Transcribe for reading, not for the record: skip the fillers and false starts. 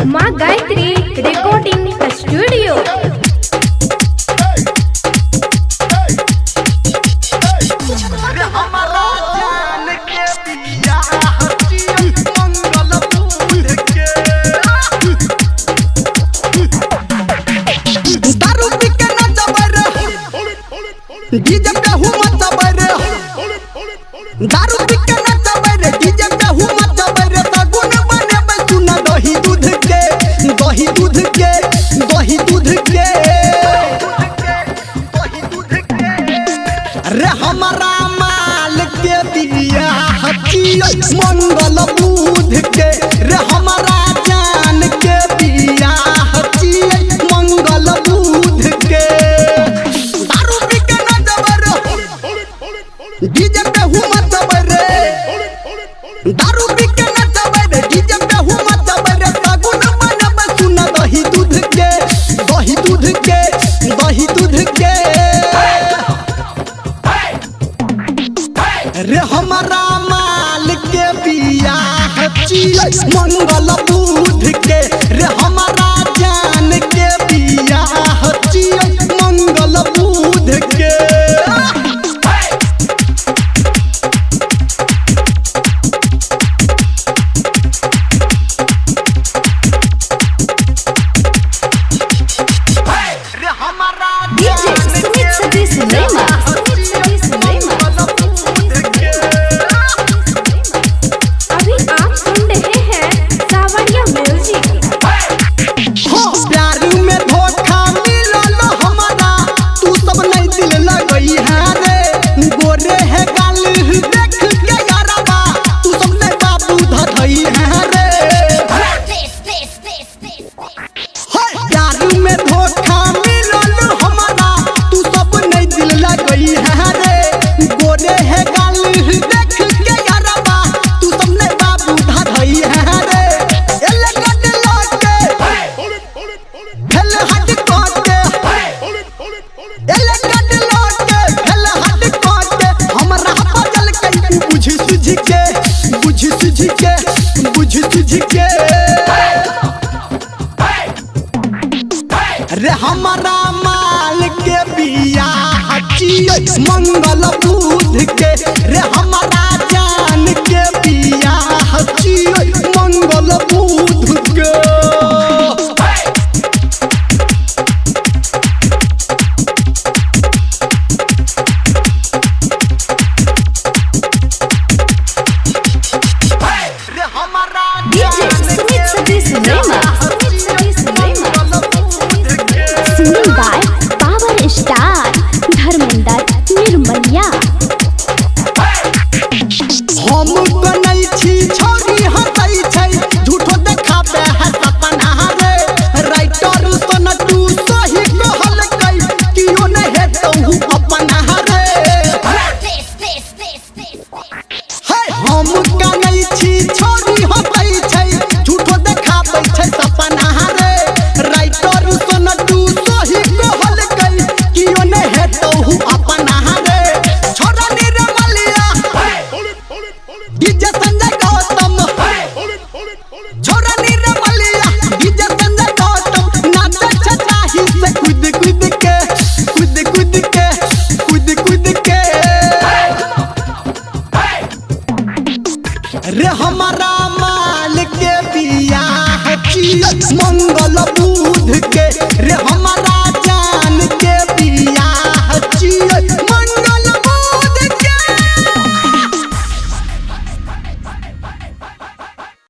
माँ Gayatri recording studio. DJ पे हूँ मत बरे, दारू पी के नच बरे, डीजे पे हूँ मत बरे, तगुन बने बैठूना दही दूध के, दही दूध के, दही दूध के, अरे हमारा माल के दिया हथिया मंगल बुध के, रे हमारा जान के दिया हथिया मंगल बुध के। डीजे पे हूँ मत बरे, दारू पी के नच बरे, डीजे पे हूँ मत बरे, तगुन बने बैठूना दही दूध के, दही दूध के, दही दूध के, रे हमारा माल के बिया हचिया मंगल बुध के, रे हमारा जान के बिया हचिया मंगल बुध के। DJ Sumit Satish lemma. अभी आप सुन रहे हैं सावरिया म्यूजिक। प्यार में धोखा मिलल हमारा, तू सब नहीं दिल लगई है रे, गोरे है गाल देख के यारबा, तू सब नहीं बाबू धधई है रे। प्यार में धोखा मिलल हमारा, तू सब नहीं दिल लगई है रे, गोरे है गाल देख के यारबा, तू सब नहीं बाबू धधई है रे। एले कट लौटे भेल हट काटे, एले कट लौटे भेल हट काटे, हमरा बजल के बुझ सुझ के, बुझ सुझ के, बुझ सुझ के, रे हमारा माल के बिया हचिया मंगल बुध के, रे हमारा जान के बिया हचिया मंगल बुध के। DJ Sumit Satish lemma.